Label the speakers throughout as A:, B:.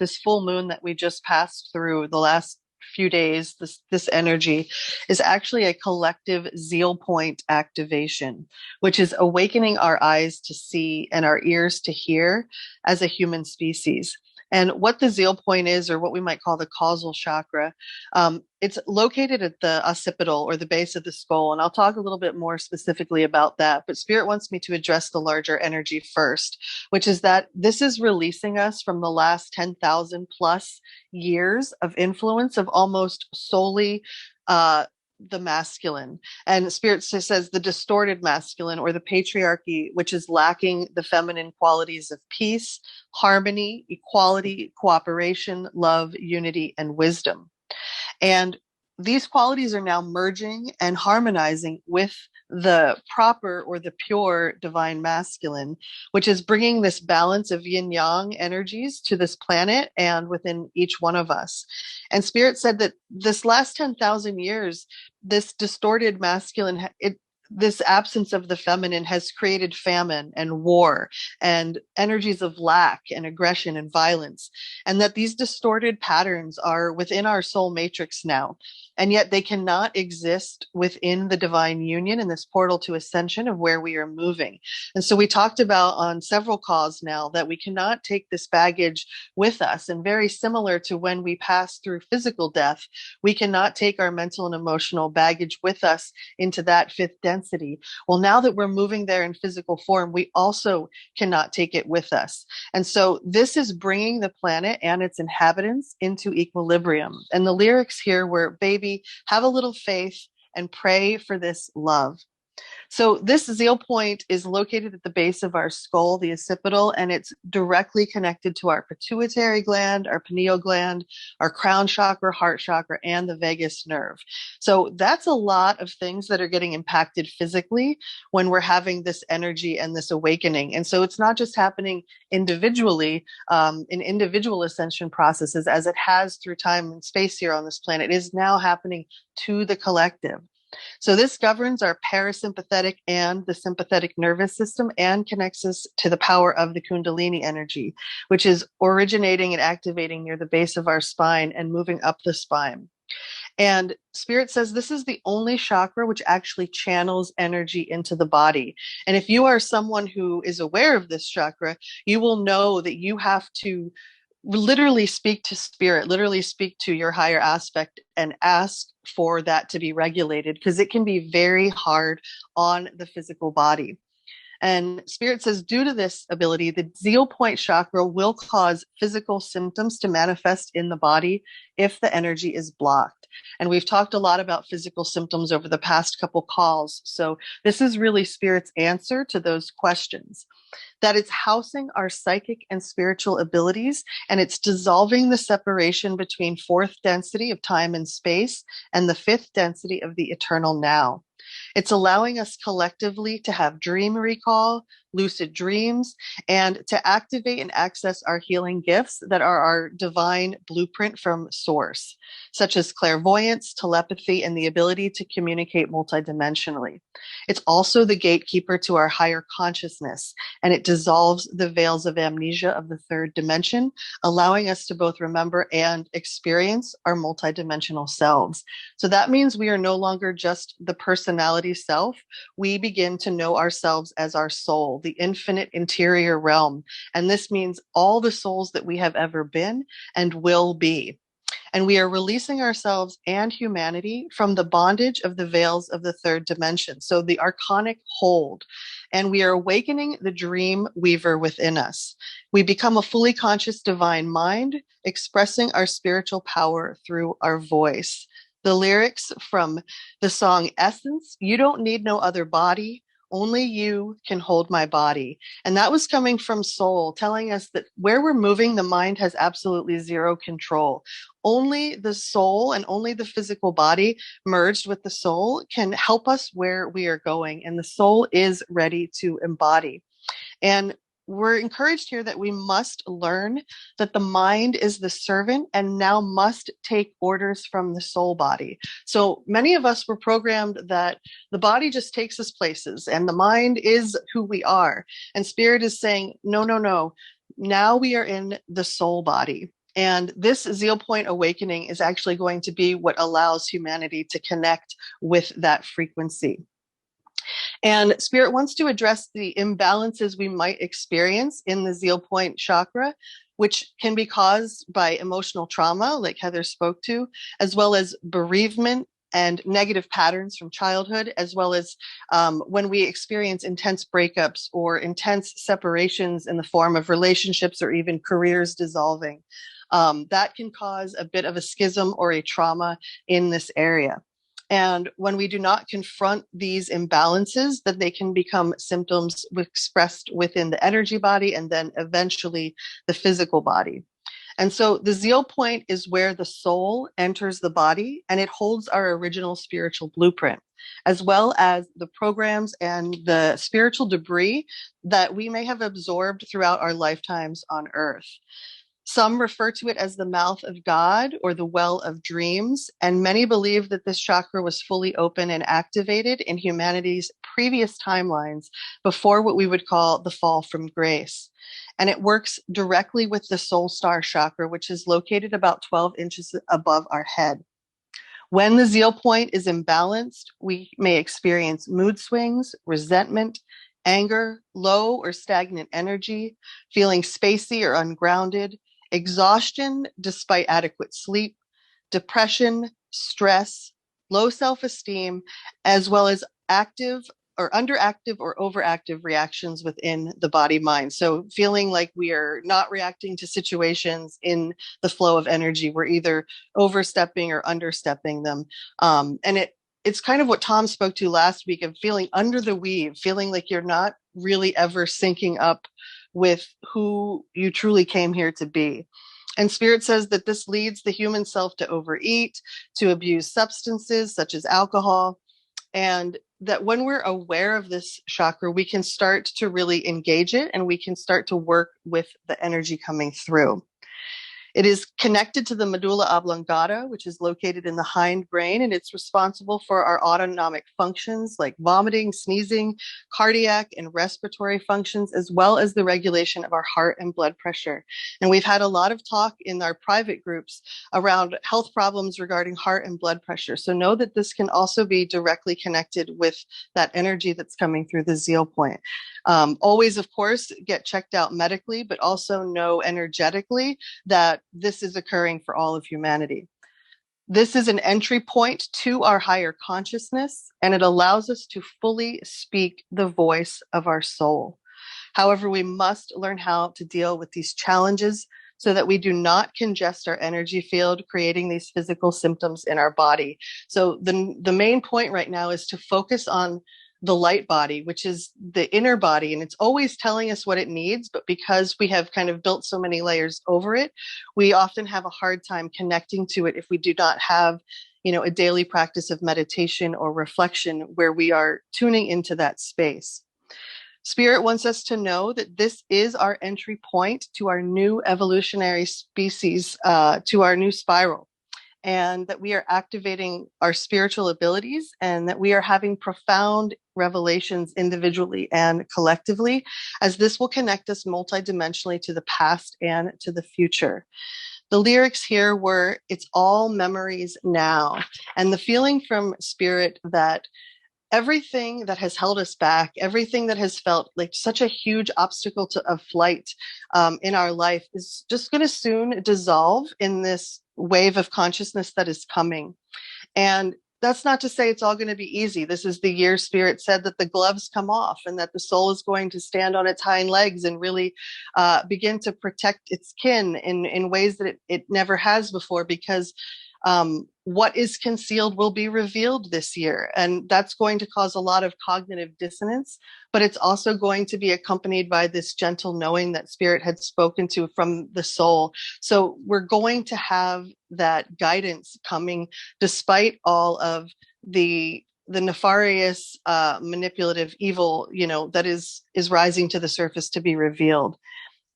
A: this full moon that we just passed through the last few days, this energy is actually a collective Zeal Point activation, which is awakening our eyes to see and our ears to hear as a human species. And what the Zeal Point is, or what we might call the causal chakra, it's located at the occipital, or the base of the skull. And I'll talk a little bit more specifically about that. But Spirit wants me to address the larger energy first, which is that this is releasing us from the last 10,000 plus years of influence of almost solely the masculine. And Spirit says the distorted masculine, or the patriarchy, which is lacking the feminine qualities of peace, harmony, equality, cooperation, love, unity, and wisdom. And these qualities are now merging and harmonizing with the proper, or the pure divine masculine, which is bringing this balance of yin yang energies to this planet and within each one of us. And Spirit said that this last 10,000 years, this distorted masculine, this absence of the feminine has created famine and war and energies of lack and aggression and violence, and that these distorted patterns are within our soul matrix now, and yet they cannot exist within the divine union and this portal to ascension of where we are moving. And so we talked about on several calls now that we cannot take this baggage with us, and very similar to when we pass through physical death, we cannot take our mental and emotional baggage with us into that fifth density. Well, now that we're moving there in physical form, we also cannot take it with us. And so this is bringing the planet and its inhabitants into equilibrium. And the lyrics here were, baby, have a little faith and pray for this love. So this Zeal Point is located at the base of our skull, the occipital, and it's directly connected to our pituitary gland, our pineal gland, our crown chakra, heart chakra, and the vagus nerve. So that's a lot of things that are getting impacted physically when we're having this energy and this awakening. And so it's not just happening individually in individual ascension processes, as it has through time and space here on this planet. It is now happening to the collective. So this governs our parasympathetic and the sympathetic nervous system, and connects us to the power of the Kundalini energy, which is originating and activating near the base of our spine and moving up the spine. And Spirit says this is the only chakra which actually channels energy into the body. And if you are someone who is aware of this chakra, you will know that you have to literally speak to Spirit, literally speak to your higher aspect and ask for that to be regulated, because it can be very hard on the physical body. And Spirit says, due to this ability, the Zeal Point chakra will cause physical symptoms to manifest in the body if the energy is blocked. And we've talked a lot about physical symptoms over the past couple calls. So this is really Spirit's answer to those questions, that it's housing our psychic and spiritual abilities, and it's dissolving the separation between fourth density of time and space and the fifth density of the eternal now. It's allowing us collectively to have dream recall, lucid dreams, and to activate and access our healing gifts that are our divine blueprint from source, such as clairvoyance, telepathy, and the ability to communicate multidimensionally. It's also the gatekeeper to our higher consciousness, and it dissolves the veils of amnesia of the third dimension, allowing us to both remember and experience our multidimensional selves. So that means we are no longer just the personality self. We begin to know ourselves as our soul, the infinite interior realm. And this means all the souls that we have ever been and will be. And we are releasing ourselves and humanity from the bondage of the veils of the third dimension, so the archonic hold. And we are awakening the dream weaver within us. We become a fully conscious divine mind, expressing our spiritual power through our voice. The lyrics from the song Essence, you don't need no other body, only you can hold my body. And that was coming from Soul, telling us that where we're moving, the mind has absolutely zero control. Only the soul and only the physical body merged with the soul can help us where we are going. And the soul is ready to embody. And we're encouraged here that we must learn that the mind is the servant and now must take orders from the soul body. So many of us were programmed that the body just takes us places and the mind is who we are. And Spirit is saying, no, no, no. Now we are in the soul body. And this Zeal Point awakening is actually going to be what allows humanity to connect with that frequency. And Spirit wants to address the imbalances we might experience in the Zeal Point chakra, which can be caused by emotional trauma, like Heather spoke to, as well as bereavement and negative patterns from childhood, as well as when we experience intense breakups or intense separations in the form of relationships or even careers dissolving. That can cause a bit of a schism or a trauma in this area. And when we do not confront these imbalances, then they can become symptoms expressed within the energy body and then eventually the physical body. And so the Zeal Point is where the soul enters the body, and it holds our original spiritual blueprint, as well as the programs and the spiritual debris that we may have absorbed throughout our lifetimes on Earth. Some refer to it as the mouth of God or the well of dreams, and many believe that this chakra was fully open and activated in humanity's previous timelines before what we would call the fall from grace. And it works directly with the soul star chakra, which is located about 12 inches above our head. When the Zeal Point is imbalanced, we may experience mood swings, resentment, anger, low or stagnant energy, feeling spacey or ungrounded, exhaustion despite adequate sleep, depression, stress, low self-esteem, as well as active or underactive or overactive reactions within the body mind. So feeling like we are not reacting to situations in the flow of energy. We're either overstepping or understepping them. And it's kind of what Tom spoke to last week of feeling under the weave, feeling like you're not really ever syncing up with who you truly came here to be. And Spirit says that this leads the human self to overeat, to abuse substances such as alcohol, and that when we're aware of this chakra, we can start to really engage it and we can start to work with the energy coming through. It is connected to the medulla oblongata, which is located in the hindbrain, and it's responsible for our autonomic functions like vomiting, sneezing, cardiac and respiratory functions, as well as the regulation of our heart and blood pressure. And we've had a lot of talk in our private groups around health problems regarding heart and blood pressure. So know that this can also be directly connected with that energy that's coming through the Zeal Point. Always, of course, get checked out medically, but also know energetically that this is occurring for all of humanity. This is an entry point to our higher consciousness, and it allows us to fully speak the voice of our soul. However, we must learn how to deal with these challenges so that we do not congest our energy field, creating these physical symptoms in our body. So the main point right now is to focus on the light body, which is the inner body, and it's always telling us what it needs, but because we have kind of built so many layers over it, we often have a hard time connecting to it if we do not have, a daily practice of meditation or reflection where we are tuning into that space. Spirit wants us to know that this is our entry point to our new evolutionary species, to our new spiral, and that we are activating our spiritual abilities and that we are having profound revelations individually and collectively, as this will connect us multidimensionally to the past and to the future. The lyrics here were, "It's all memories now." And the feeling from Spirit that everything that has held us back, everything that has felt like such a huge obstacle of flight in our life is just going to soon dissolve in this wave of consciousness that is coming. And that's not to say it's all going to be easy. This is the year Spirit said that the gloves come off and that the soul is going to stand on its hind legs and really begin to protect its kin in ways that it never has before, because what is concealed will be revealed this year. And that's going to cause a lot of cognitive dissonance, but it's also going to be accompanied by this gentle knowing that Spirit had spoken to from the soul. So we're going to have that guidance coming despite all of the nefarious, manipulative evil, that is rising to the surface to be revealed.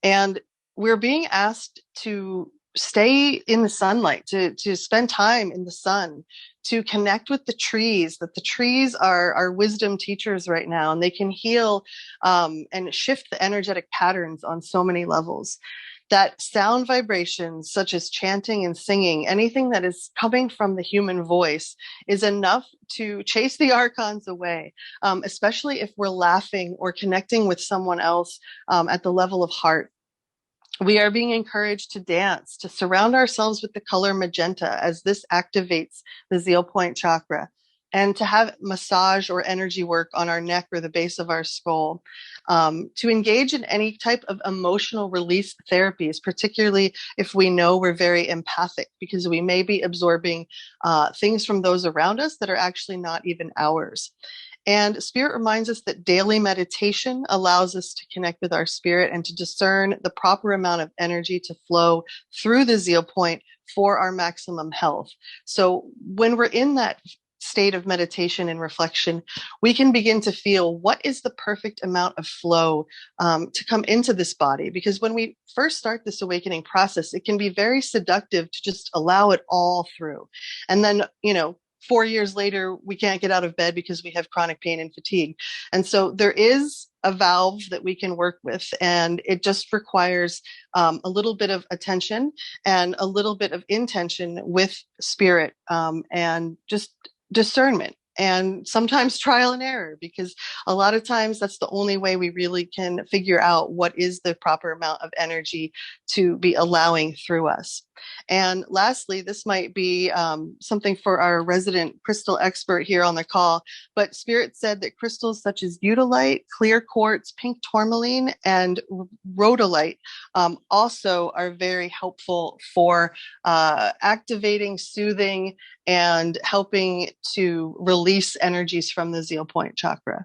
A: And we're being asked to stay in the sunlight, to spend time in the sun, to connect with the trees, that the trees are our wisdom teachers right now, and they can heal and shift the energetic patterns on so many levels. that sound vibrations such as chanting and singing, anything that is coming from the human voice, is enough to chase the archons away, especially if we're laughing or connecting with someone else at the level of heart. We are being encouraged to dance, to surround ourselves with the color magenta, as this activates the Zeal Point chakra, and to have massage or energy work on our neck or the base of our skull, to engage in any type of emotional release therapies, particularly if we know we're very empathic, because we may be absorbing things from those around us that are actually not even ours. And Spirit reminds us that daily meditation allows us to connect with our spirit and to discern the proper amount of energy to flow through the Zeal Point for our maximum health. So when we're in that state of meditation and reflection, we can begin to feel what is the perfect amount of flow to come into this body. Because when we first start this awakening process, it can be very seductive to just allow it all through. And then, 4 years later, we can't get out of bed because we have chronic pain and fatigue. And so there is a valve that we can work with, and it just requires a little bit of attention and a little bit of intention with spirit, and just discernment. And sometimes trial and error, because a lot of times that's the only way we really can figure out what is the proper amount of energy to be allowing through us. And lastly, this might be something for our resident crystal expert here on the call, but Spirit said that crystals such as eudolite, clear quartz, pink tourmaline, and rhodolite also are very helpful for activating, soothing, and helping to release energies from the Zeal Point chakra.